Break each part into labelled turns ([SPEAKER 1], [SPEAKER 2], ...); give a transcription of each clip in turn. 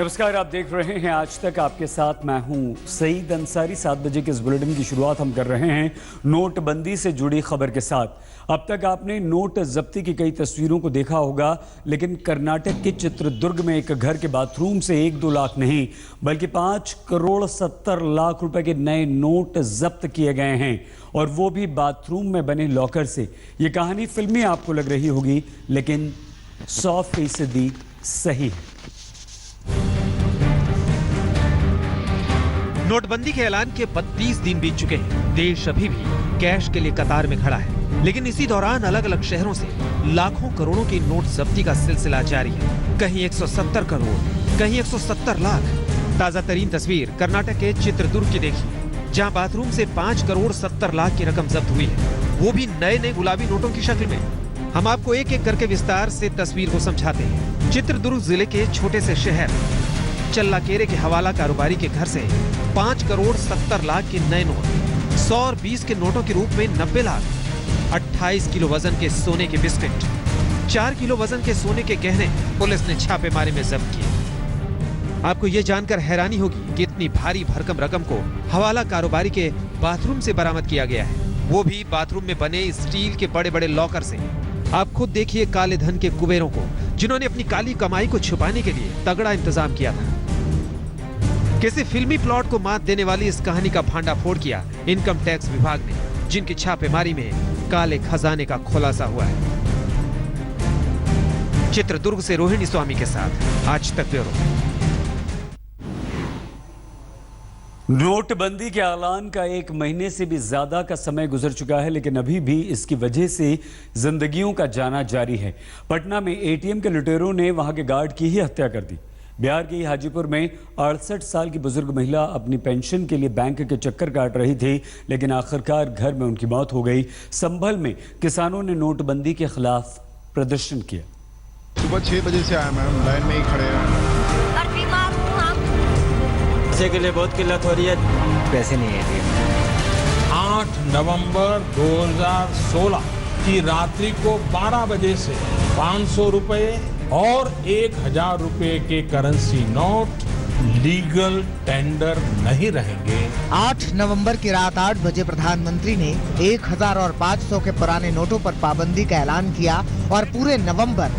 [SPEAKER 1] नमस्कार, आप देख रहे हैं आज तक। आपके साथ मैं हूं सईद अंसारी। 7 बजे के इस बुलेटिन की शुरुआत हम कर रहे हैं नोटबंदी से जुड़ी खबर के साथ। अब तक आपने नोट जब्ती की कई तस्वीरों को देखा होगा, लेकिन कर्नाटक के चित्रदुर्ग में एक घर के बाथरूम से 1-2 लाख नहीं बल्कि 5 करोड़ 70 लाख रुपए के नए नोट जब्त किए गए हैं, और वो भी बाथरूम में बने लॉकर से। ये कहानी फिल्मी आपको लग रही होगी, लेकिन 100% सही है।
[SPEAKER 2] नोटबंदी के ऐलान के 32 दिन बीत चुके हैं। देश अभी भी कैश के लिए कतार में खड़ा है, लेकिन इसी दौरान अलग अलग शहरों से लाखों करोड़ों की नोट जब्ती का सिलसिला जारी है। कहीं 170 करोड़, कहीं 170 लाख। ताजा तरीन तस्वीर कर्नाटक के चित्रदुर्ग की देखिए, जहां बाथरूम से 5 करोड़ 70 लाख की रकम जब्त हुई है, वो भी नए नए गुलाबी नोटों की शक्ल में। हम आपको एक एक करके विस्तार से तस्वीर को समझाते हैं। चित्रदुर्ग जिले के छोटे से शहर चल्लाकेरे के हवाला कारोबारी के घर से 5 करोड़ 70 लाख के नए नोट, 100 और 20 के नोटों के रूप में 90 लाख, 28 किलो वजन के सोने के बिस्किट, 4 किलो वजन के सोने के गहने पुलिस ने छापेमारी में जब्त किए। आपको ये जानकर हैरानी होगी कि इतनी भारी भरकम रकम को हवाला कारोबारी के बाथरूम से बरामद किया गया है, वो भी बाथरूम में बने स्टील के बड़े बड़े लॉकर से। आप खुद देखिए काले धन के कुबेरों को, जिन्होंने अपनी काली कमाई को छुपाने के लिए तगड़ा इंतजाम किया था। किसी फिल्मी प्लॉट को मात देने वाली इस कहानी का भांडाफोड़ किया इनकम टैक्स विभाग ने, जिनकी छापेमारी में काले खजाने का खुलासा हुआ है। चित्रदुर्ग से रोहिणी स्वामी के साथ आज तक ब्यूरो।
[SPEAKER 1] नोटबंदी के ऐलान का 1 महीने से भी ज्यादा का समय गुजर चुका है, लेकिन अभी भी इसकी वजह से जिंदगियों का जाना जारी है। पटना में एटीएम के लुटेरों ने वहां के गार्ड की ही हत्या कर दी। बिहार के हाजीपुर में 68 साल की बुजुर्ग महिला अपनी पेंशन के लिए बैंक के चक्कर काट रही थी, लेकिन आखिरकार घर में उनकी मौत हो गई। संभल में किसानों ने नोटबंदी के खिलाफ प्रदर्शन किया।
[SPEAKER 3] सुबह 6 बजे से आया मैम, लाइन में ही खड़े हैं।
[SPEAKER 4] और बीमार हूँ हम।
[SPEAKER 5] पैसे के लिए बहुत किल्लत हो रही है, पैसे नहीं है।
[SPEAKER 6] 8 नवंबर 2016 की रात्रि को 12 बजे से 500 रुपए और 1000 रुपए के करेंसी नोट लीगल टेंडर नहीं रहेंगे।
[SPEAKER 7] 8 नवंबर की रात 8 बजे प्रधानमंत्री ने 1000 और 500 के पुराने नोटों पर पाबंदी का ऐलान किया, और पूरे नवंबर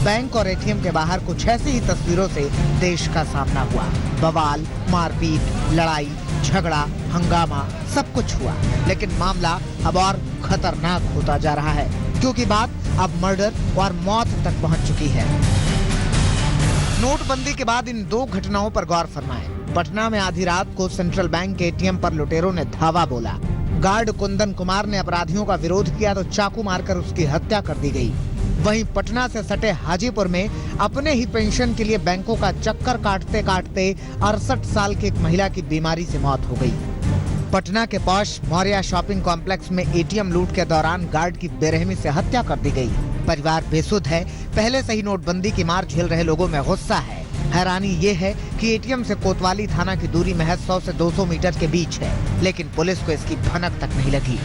[SPEAKER 7] बैंक और एटीएम के बाहर कुछ ऐसी ही तस्वीरों से देश का सामना हुआ। बवाल, मारपीट, लड़ाई, झगड़ा, हंगामा सब कुछ हुआ, लेकिन मामला अब और खतरनाक होता जा रहा है, क्योंकि बात अब मर्डर और मौत तक पहुंच चुकी है। नोटबंदी के बाद इन 2 घटनाओं पर गौर फरमाएं। पटना में आधी रात को सेंट्रल बैंक के एटीएम पर लुटेरों ने धावा बोला। गार्ड कुंदन कुमार ने अपराधियों का विरोध किया तो चाकू मारकर उसकी हत्या कर दी गई। वहीं पटना से सटे हाजीपुर में अपने ही पेंशन के लिए बैंकों का चक्कर काटते काटते 68 साल की एक महिला की बीमारी से मौत हो गई। पटना के पॉश मौर्या शॉपिंग कॉम्प्लेक्स में एटीएम लूट के दौरान गार्ड की बेरहमी से हत्या कर दी गई। परिवार बेसुध है। पहले से ही नोटबंदी की मार झेल रहे लोगों में गुस्सा है। हैरानी ये है कि एटीएम से कोतवाली थाना की दूरी महज 100 से 200 मीटर के बीच है, लेकिन पुलिस को इसकी भनक तक नहीं लगी।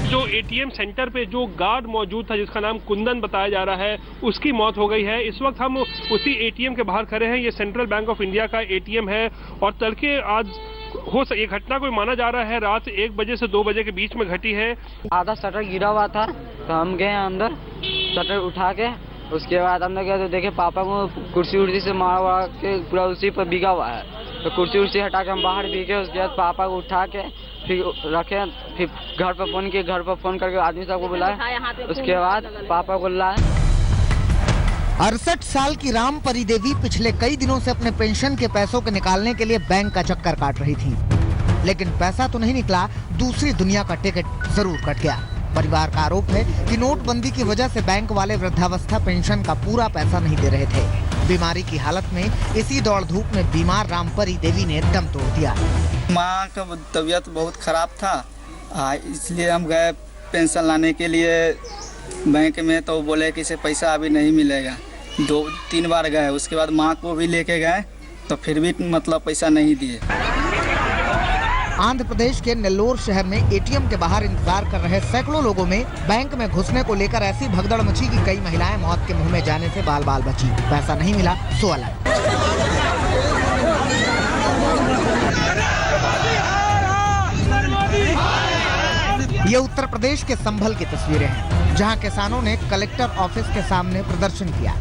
[SPEAKER 8] जो एटीएम सेंटर पे जो गार्ड मौजूद था, जिसका नाम कुंदन बताया जा रहा है, उसकी मौत हो गई है। इस वक्त हम उसी एटीएम के बाहर खड़े हैं। ये सेंट्रल बैंक ऑफ इंडिया का एटीएम है, और तड़के आज ये घटना कोई माना जा रहा है रात 1 बजे से 2 बजे के बीच में घटी है।
[SPEAKER 5] आधा शटर गिरा हुआ था, तो हम गए अंदर, शटर उठा के उसके बाद अंदर गए तो देखे पापा को कुर्सी उर्सी से मार के पूरा उसी पर बिगा हुआ है। तो कुर्सी उर्सी हटा के हम बाहर बिके। उसके बाद पापा को उठा के फिर रखे, फिर घर पर फोन किए, घर पर फोन करके आदमी सबको बुलाया। उसके बाद पापा को लाए।
[SPEAKER 7] 68 साल की रामपरी देवी पिछले कई दिनों से अपने पेंशन के पैसों के निकालने के लिए बैंक का चक्कर काट रही थी, लेकिन पैसा तो नहीं निकला, दूसरी दुनिया का टिकट जरूर कट गया। परिवार का आरोप है कि नोटबंदी की वजह से बैंक वाले वृद्धावस्था पेंशन का पूरा पैसा नहीं दे रहे थे। बीमारी की हालत में इसी दौड़ धूप में बीमार रामपरी देवी ने दम तोड़ दिया।
[SPEAKER 9] माँ का तबीयत बहुत खराब था, इसलिए हम गए पेंशन लाने के लिए बैंक में, तो बोले कि इसे पैसा अभी नहीं मिलेगा। 2-3 बार गए, उसके बाद माँ को भी लेके गए, तो फिर भी मतलब पैसा नहीं दिए।
[SPEAKER 7] आंध्र प्रदेश के नेल्लोर शहर में एटीएम के बाहर इंतजार कर रहे सैकड़ों लोगों में बैंक में घुसने को लेकर ऐसी भगदड़ मची कि कई महिलाएं मौत के मुंह में जाने से बाल बाल बची। पैसा नहीं मिला सो अलग। ये उत्तर प्रदेश के संभल की तस्वीरें हैं, जहां किसानों ने कलेक्टर ऑफिस के सामने प्रदर्शन किया।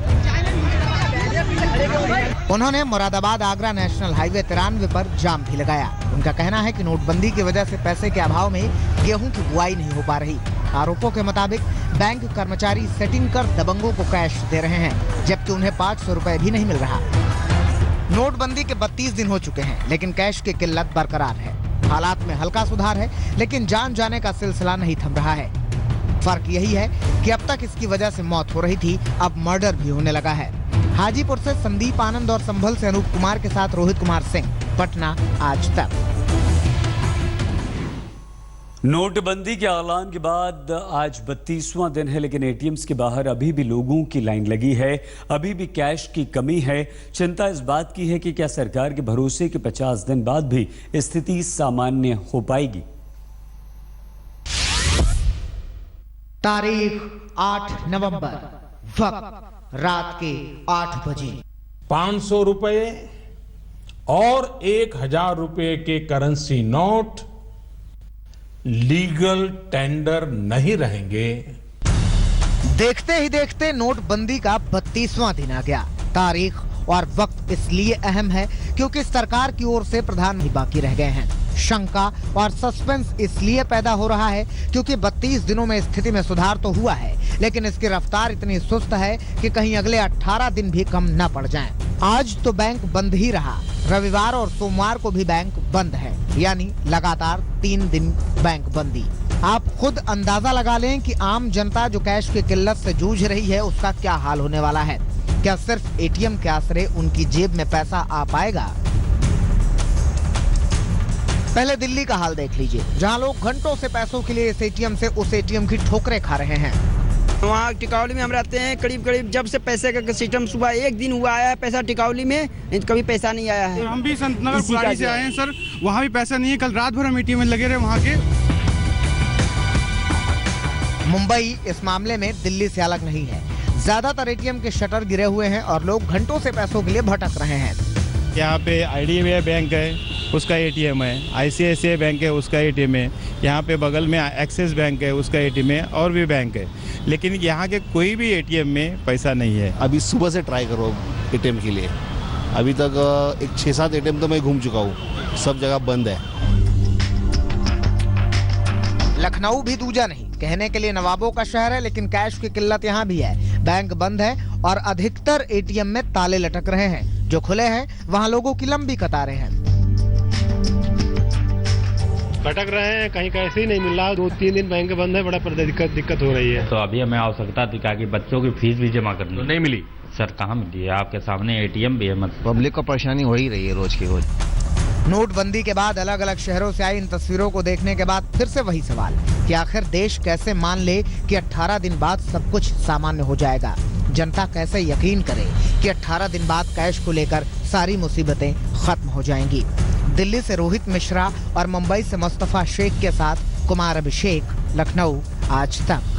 [SPEAKER 7] उन्होंने मुरादाबाद आगरा नेशनल हाईवे 93 पर जाम भी लगाया। उनका कहना है कि नोटबंदी की वजह से पैसे के अभाव में गेहूं की बुआई नहीं हो पा रही। आरोपों के मुताबिक बैंक कर्मचारी सेटिंग कर दबंगों को कैश दे रहे हैं, जबकि उन्हें 500 रुपए भी नहीं मिल रहा। नोटबंदी के 32 दिन हो चुके हैं, लेकिन कैश की किल्लत बरकरार है। हालात में हल्का सुधार है, लेकिन जान जाने का सिलसिला नहीं थम रहा है। फर्क यही है कि अब तक इसकी वजह से मौत हो रही थी, अब मर्डर भी होने लगा है। हाजीपुर से संदीप आनंद और संभल से अनूप कुमार के साथ रोहित कुमार सिंह, पटना, आज तक।
[SPEAKER 1] नोटबंदी के ऐलान के बाद आज 32वां दिन है, लेकिन एटीएम्स के बाहर अभी भी लोगों की लाइन लगी है। अभी भी कैश की कमी है। चिंता इस बात की है कि क्या सरकार के भरोसे के 50 दिन बाद भी स्थिति सामान्य हो पाएगी।
[SPEAKER 7] तारीख 8 नवंबर, वक्त रात के 8 बजे।
[SPEAKER 6] 500 रुपए और 1000 रुपए के करेंसी नोट लीगल टेंडर नहीं रहेंगे।
[SPEAKER 7] देखते ही देखते नोटबंदी का 32वां दिन आ गया। तारीख और वक्त इसलिए अहम है क्योंकि सरकार की ओर से प्रधान नहीं बाकी रह गए हैं। शंका और सस्पेंस इसलिए पैदा हो रहा है क्योंकि 32 दिनों में स्थिति में सुधार तो हुआ है, लेकिन इसकी रफ्तार इतनी सुस्त है कि कहीं अगले 18 दिन भी कम न पड़ जाएं। आज तो बैंक बंद ही रहा। रविवार और सोमवार को भी बैंक बंद है, यानी लगातार 3 दिन बैंक बंदी। आप खुद अंदाजा लगा लें कि आम जनता जो कैश की किल्लत से जूझ रही है, उसका क्या हाल होने वाला है। क्या सिर्फ एटीएम के आसरे उनकी जेब में पैसा आ पाएगा? पहले दिल्ली का हाल देख लीजिए, जहां लोग घंटों से पैसों के लिए इस एटीएम से उस एटीएम की ठोकरें खा रहे हैं।
[SPEAKER 4] वहाँ टिकावली में हम रहते हैं, करीब जब से पैसे का सिस्टम सुबह एक दिन हुआ आया है पैसा टिकावली में, कभी पैसा नहीं आया है।
[SPEAKER 3] हम भी संत नगर बुराड़ी से आए हैं सर, वहाँ भी पैसा नहीं है। कल रात भर हम एटीएम में लगे रहे वहाँ के।
[SPEAKER 7] मुंबई इस मामले में दिल्ली से अलग नहीं है। ज्यादातर एटीएम के शटर गिरे हुए हैं और लोग घंटों से पैसों के लिए भटक रहे हैं।
[SPEAKER 10] यहाँ पे IDBI बैंक है, उसका एटीएम है। ICICI बैंक है, उसका एटीएम है। यहाँ पे बगल में एक्सिस बैंक है, उसका एटीएम है, और भी बैंक है। लेकिन यहाँ के कोई भी एटीएम में पैसा नहीं है।
[SPEAKER 11] अभी सुबह से ट्राई करो एटीएम के लिए, अभी तक एक 6-7 एटीएम तो मैं घूम चुका हूँ, सब जगह बंद है।
[SPEAKER 7] लखनऊ भी दूजा नहीं, कहने के लिए नवाबों का शहर है, लेकिन कैश की किल्लत यहाँ भी है। बैंक बंद है और अधिकतर एटीएम में ताले लटक रहे हैं। जो खुले हैं वहाँ लोगों की लंबी कतारें हैं।
[SPEAKER 8] भटक रहे हैं, कहीं कैसे ही नहीं मिल रहा। 2-3 दिन बैंक बंद है, बड़ा दिक्कत हो रही है।
[SPEAKER 12] तो अभी हमें आवश्यकता थी कि बच्चों की फीस भी जमा करनी, तो नहीं मिली सर। कहाँ मिली है? आपके सामने एटीएम भी है। मत
[SPEAKER 11] पब्लिक को परेशानी हो ही रही है रोज की रोज।
[SPEAKER 7] नोटबंदी के बाद अलग अलग शहरों से आई इन तस्वीरों को देखने के बाद फिर से वही सवाल कि आखिर देश कैसे मान ले कि 18 दिन बाद सब कुछ सामान्य हो जाएगा। जनता कैसे यकीन करे कि 18 दिन बाद कैश को लेकर सारी मुसीबतें खत्म हो जाएंगी। दिल्ली से रोहित मिश्रा और मुंबई से मुस्तफा शेख के साथ कुमार अभिषेक, लखनऊ, आज तक।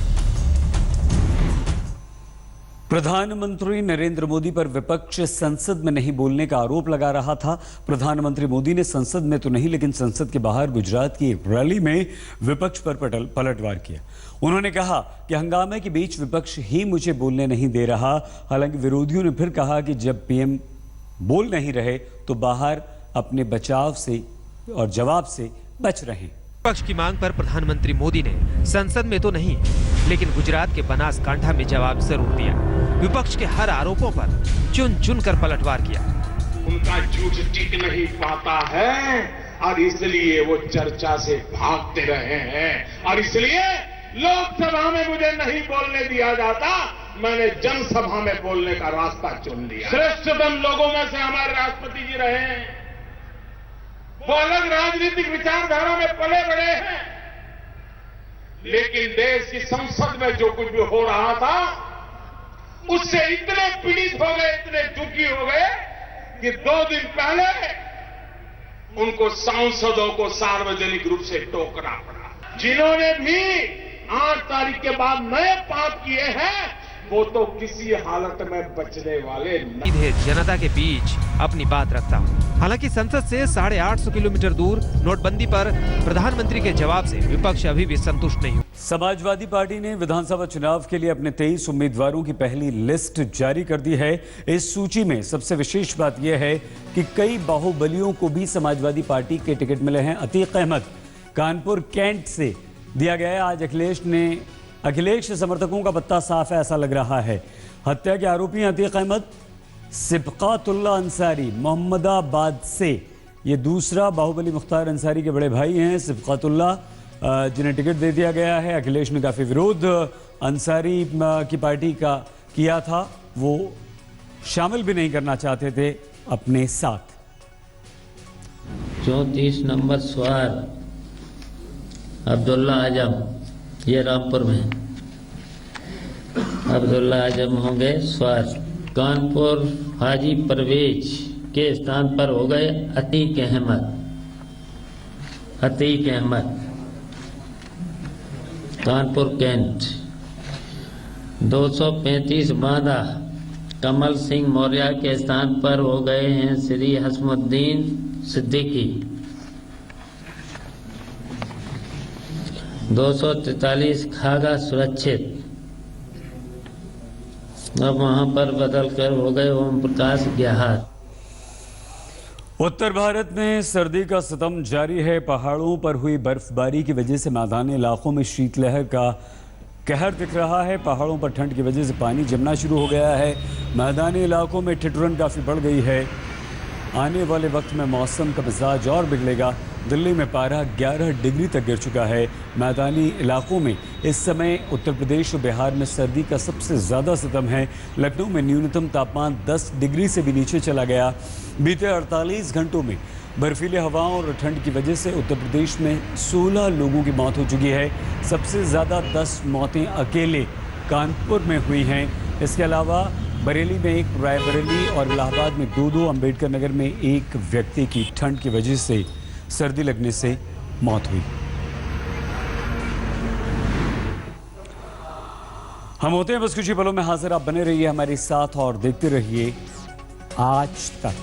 [SPEAKER 1] प्रधानमंत्री नरेंद्र मोदी पर विपक्ष संसद में नहीं बोलने का आरोप लगा रहा था। प्रधानमंत्री मोदी ने संसद में तो नहीं, लेकिन संसद के बाहर गुजरात की एक रैली में विपक्ष पर पलटवार किया। उन्होंने कहा कि हंगामे के बीच विपक्ष ही मुझे बोलने नहीं दे रहा। हालांकि विरोधियों ने फिर कहा कि जब पीएम बोल नहीं रहे तो बाहर अपने बचाव से और जवाब से बच रहे।
[SPEAKER 2] विपक्ष की मांग पर प्रधानमंत्री मोदी ने संसद में तो नहीं, लेकिन गुजरात के बनासकांठा में जवाब जरूर दिया। विपक्ष के हर आरोपों पर चुन चुन कर पलटवार किया।
[SPEAKER 13] उनका झूठ टिक नहीं पाता है और इसलिए वो चर्चा से भागते रहे हैं, और इसलिए लोकसभा में मुझे नहीं बोलने दिया जाता, मैंने जनसभा में बोलने का रास्ता चुन लिया। श्रेष्ठतम लोगों में से हमारे राष्ट्रपति जी रहे हैं, वो अलग राजनीतिक विचारधारा में पले बड़े हैं, लेकिन देश की संसद में जो कुछ भी हो रहा था उससे इतने पीड़ित हो गए, इतने दुखी हो गए कि 2 दिन पहले उनको सांसदों को सार्वजनिक रूप से टोकना पड़ा। जिन्होंने भी 8 तारीख के बाद नए पाप किए हैं वो तो किसी हालत में बचने वाले नहीं।
[SPEAKER 2] जनता के बीच अपनी बात रखता हूं। हालांकि संसद से 850 किलोमीटर दूर नोटबंदी पर प्रधानमंत्री के जवाब से विपक्ष अभी भी संतुष्ट नहीं हुआ।
[SPEAKER 1] समाजवादी पार्टी ने विधानसभा चुनाव के लिए अपने 23 उम्मीदवारों की पहली लिस्ट जारी कर दी है। इस सूची में सबसे विशेष बात यह है कि कई बाहुबलियों को भी समाजवादी पार्टी के टिकट मिले हैं। अतीक अहमद कानपुर कैंट से दिया गया है। आज अखिलेश समर्थकों का पत्ता साफ है, ऐसा लग रहा है। हत्या के आरोपी अतीक अहमद, सिबकातुल्ला अंसारी मोहम्मदाबाद से, ये दूसरा बाहुबली मुख्तार अंसारी के बड़े भाई हैं। सिबकातुल्ला जिन्हें टिकट दे दिया गया है। अखिलेश ने काफ़ी विरोध अंसारी की पार्टी का किया था, वो शामिल भी नहीं करना चाहते थे अपने साथ।
[SPEAKER 14] 34 नंबर सवार अब्दुल्ला आजम, ये रामपुर में अब्दुल्ला आजम होंगे सवार। कानपुर हाजी परवेज के स्थान पर हो गए अतीक अहमद। कानपुर कैंट 235 बांदा कमल सिंह मौर्य के स्थान पर हो गए हैं श्री हसमुद्दीन सिद्दीकी। 243 खागा सुरक्षित, अब वहां पर बदल कर हो गए ओम प्रकाश ग्याहर।
[SPEAKER 1] उत्तर भारत में सर्दी का सितम जारी है। पहाड़ों पर हुई बर्फबारी की वजह से मैदानी इलाकों में शीतलहर का कहर दिख रहा है। पहाड़ों पर ठंड की वजह से पानी जमना शुरू हो गया है। मैदानी इलाकों में ठिठुरन काफ़ी बढ़ गई है। आने वाले वक्त में मौसम का मिजाज और बिगड़ेगा। दिल्ली में पारा 11 डिग्री तक गिर चुका है। मैदानी इलाकों में इस समय उत्तर प्रदेश और बिहार में सर्दी का सबसे ज़्यादा सितम है। लखनऊ में न्यूनतम तापमान 10 डिग्री से भी नीचे चला गया। बीते 48 घंटों में बर्फीली हवाओं और ठंड की वजह से उत्तर प्रदेश में 16 लोगों की मौत हो चुकी है। सबसे ज़्यादा 10 मौतें अकेले कानपुर में हुई हैं। इसके अलावा बरेली में 1, रायबरेली और इलाहाबाद में 2, अम्बेडकर नगर में 1 व्यक्ति की ठंड की वजह से सर्दी लगने से मौत हुई। हम होते हैं बस कुछ ही पलों में हाजिर। आप बने रहिए हमारे साथ और देखते रहिए आज तक।